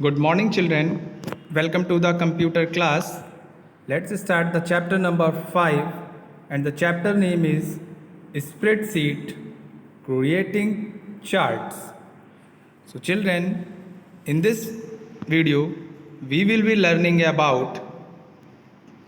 Good morning, children. Welcome to the computer class. Let's start the chapter number 5, and the chapter name is Spreadsheet Creating Charts. So, children, in this video, we will be learning about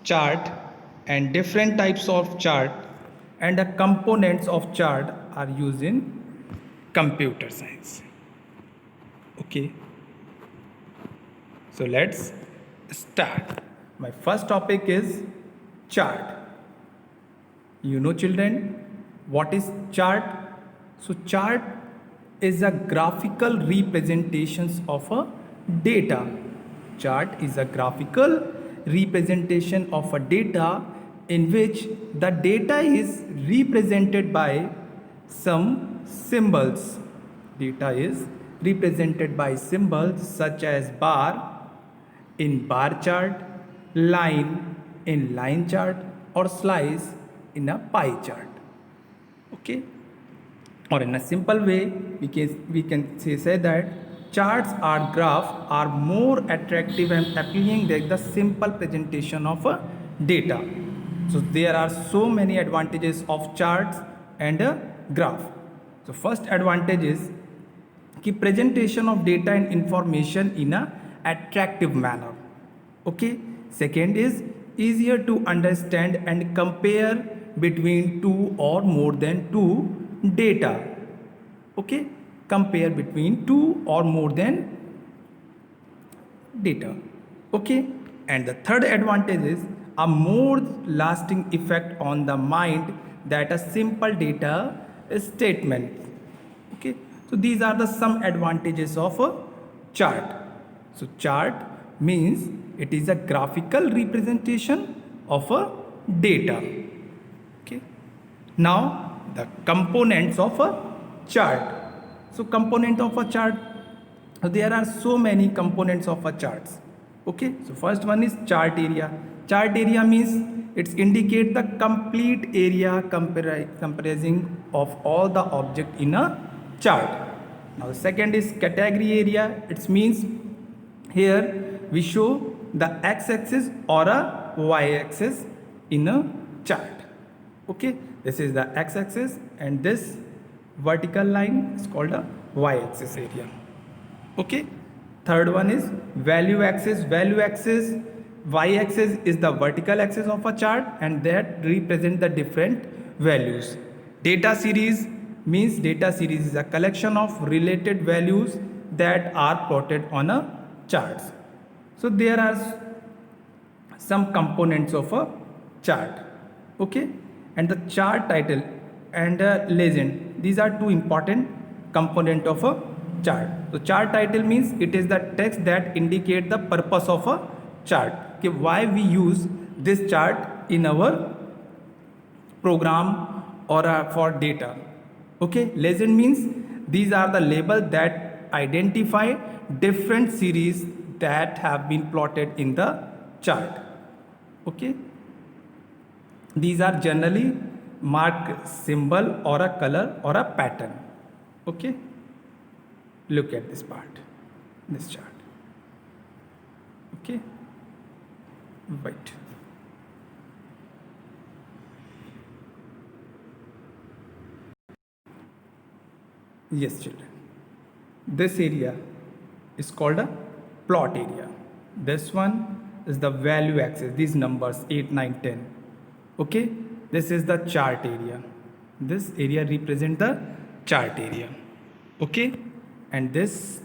chart and different types of chart and the components of chart are used in computer science. Okay. So let's start. My first topic is chart. You know, children, what is chart? So chart is a graphical representations of a data. Chart is a graphical representation of a data in which the data is represented by some symbols. Data is represented by symbols such as bar in bar chart, line in line chart, or slice in a pie chart. Okay, or in a simple way we can say that charts or graph are more attractive and appealing than the simple presentation of a data. So there are so many advantages of charts and a graph. So first advantage is कि presentation of data and information in a attractive manner. Okay, second is easier to understand and compare between two or more than two data. Okay, compare between two or more than data. Okay, and the third advantage is a more lasting effect on the mind that a simple data statement. Okay, so these are the some advantages of a chart. So chart means it is a graphical representation of a data. Okay, now the components of a chart. So component of a chart, there are so many components of a charts. Okay, so first one is chart area. Chart area means it's indicate the complete area comprising of all the object in a chart. Now the second is category area. It means here we show the x-axis or a y-axis in a chart. Okay, this is the x-axis and this vertical line is called a y-axis area. Okay, third one is value axis. Value axis, y-axis is the vertical axis of a chart and that represent the different values. Data series means data series is a collection of related values that are plotted on a charts. So there are some components of a chart. Okay, and the chart title and legend, these are two important component of a chart. So chart title means it is the text that indicate the purpose of a chart. Okay, why we use this chart in our program or for data. Okay, legend means these are the labels that identify different series that have been plotted in the chart. Okay, these are generally marked symbol or a color or a pattern. Okay, look at this part, this chart. Okay, wait. Yes, children, this area is called a plot area. This one is the value axis, these numbers 8, 9, 10. Okay, this is the chart area. This area represents the chart area. Okay, and this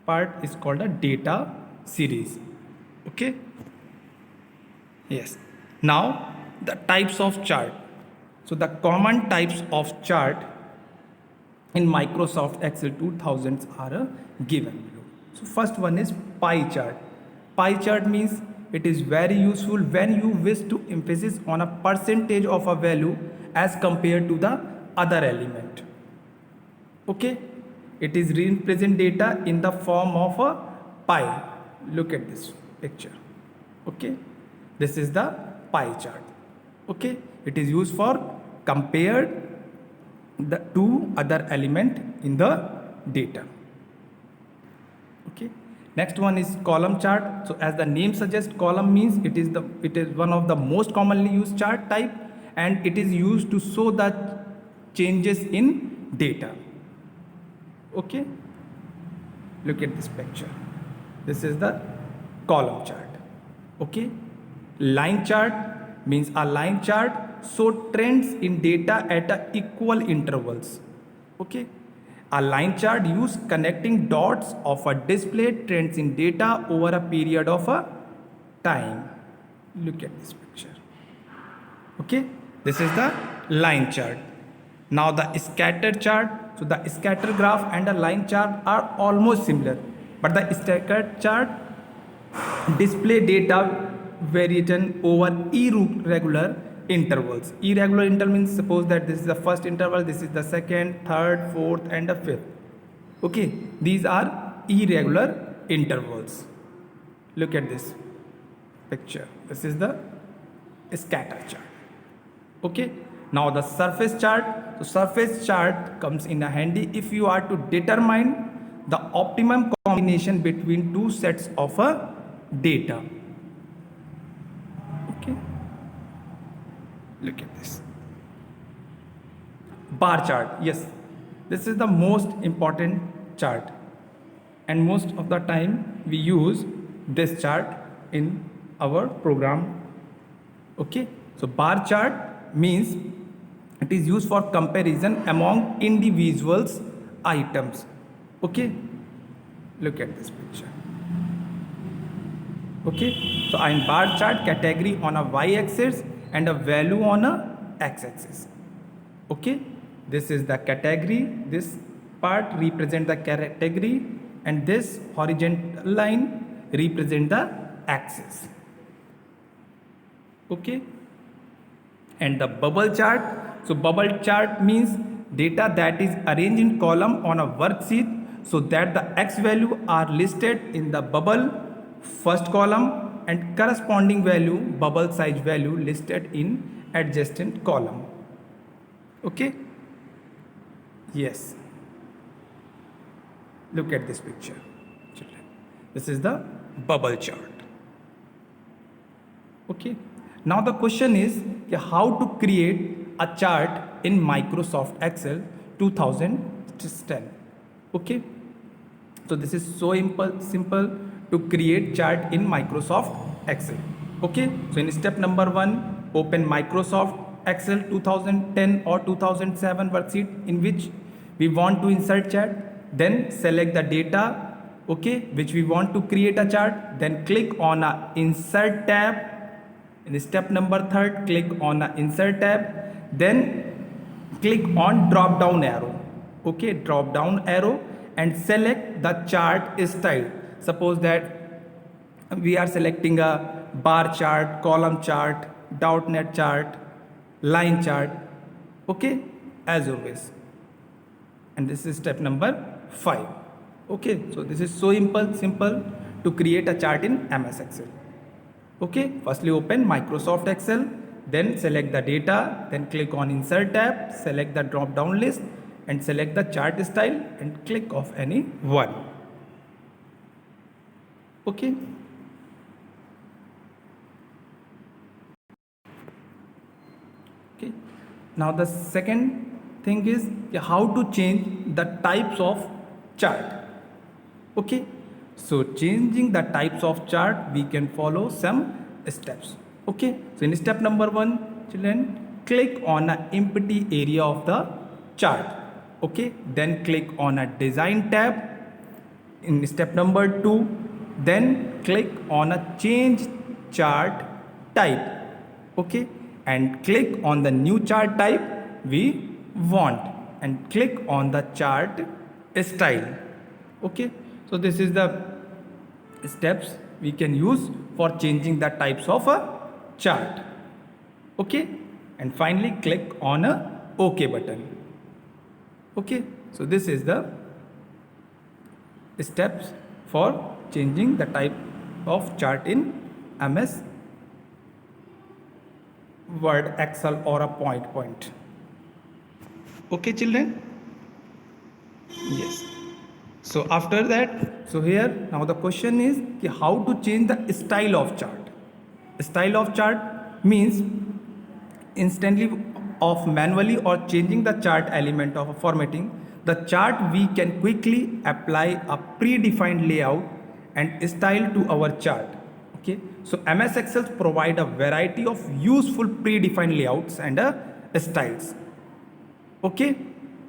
part is called a data series. Okay, yes. Now the types of chart. So the common types of chart in Microsoft Excel 2000 are given below. So first one is pie chart. Pie chart means it is very useful when you wish to emphasis on a percentage of a value as compared to the other element. Okay, it is represent data in the form of a pie. Look at this picture. Okay, this is the pie chart. Okay, it is used for compared the two other element in the data. Okay. Next one is column chart. So as the name suggests, column means it is one of the most commonly used chart type, and it is used to show the changes in data. Okay, look at this picture. This is the column chart. Okay, line chart means a line chart show trends in data at equal intervals. Okay, a line chart use connecting dots of a display trends in data over a period of a time. Look at this picture. Okay, this is the line chart. Now the scatter chart. So the scatter graph and the line chart are almost similar, but the scatter chart display data variation over irregular intervals. Irregular interval means suppose that this is the first interval, this is the second, third, fourth, and the fifth. Okay, these are irregular intervals. Look at this picture. This is the scatter chart. Okay, now the surface chart. So surface chart comes in a handy if you are to determine the optimum combination between two sets of a data. Okay, look at this bar chart. Yes, this is the most important chart, and most of the time we use this chart in our program. Okay, so bar chart means it is used for comparison among individuals items. Okay, look at this picture. Okay, so in bar chart, category on a y-axis and a value on a x-axis. Okay, this is the category. This part represent the category, and this horizontal line represent the axis. Okay, and the bubble chart. So bubble chart means data that is arranged in column on a worksheet so that the x value are listed in the bubble first column and corresponding value bubble size value listed in adjacent column. Okay, yes, look at this picture, children. This is the bubble chart. Okay, now the question is how to create a chart in Microsoft Excel 2010. Okay, so this is so simple to create chart in Microsoft Excel. Okay, so in step number 1, open Microsoft Excel 2010 or 2007 worksheet in which we want to insert chart. Then select the data, okay, which we want to create a chart. Then click on a insert tab. In step number 3, click on the insert tab, then click on drop down arrow. Okay, drop down arrow and select the chart style. Suppose that we are selecting a bar chart, column chart, dot-net chart, line chart. Okay, as always. And this is step number 5. Okay, so this is so simple to create a chart in MS Excel. Okay, firstly open Microsoft Excel, then select the data, then click on insert tab, select the drop down list and select the chart style and click off any one. Okay, okay, now the second thing is how to change the types of chart. Okay, so changing the types of chart, we can follow some steps. Okay, so in step number 1, children, click on an empty area of the chart. Okay, then click on a design tab. In step number 2, then click on a change chart type. Okay, and click on the new chart type we want and click on the chart style. Okay, so this is the steps we can use for changing the types of a chart. Okay, and finally click on a OK button. Okay, so this is the steps for changing the type of chart in MS Word, Excel or a point. Okay, children? Yes. So after that, so here now the question is कि how to change the style of chart. Style of chart means instantly of manually or changing the chart element of a formatting the chart. We can quickly apply a predefined layout and style to our chart. Okay, so MS Excel provide a variety of useful predefined layouts and styles. Okay,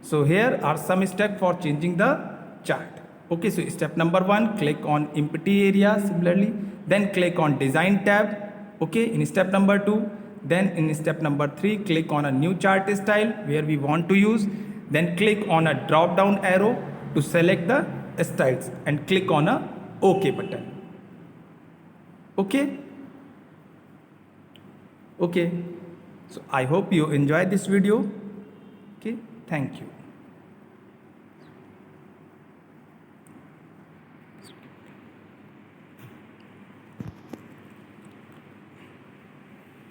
so here are some steps for changing the chart. Okay, so step number 1, click on empty area. Similarly, then click on design tab. Okay, in step number 2, then in step number 3, click on a new chart style where we want to use. Then click on a drop down arrow to select the styles and click on a OK button. Okay, okay, so I hope you enjoyed this video. Okay, thank you.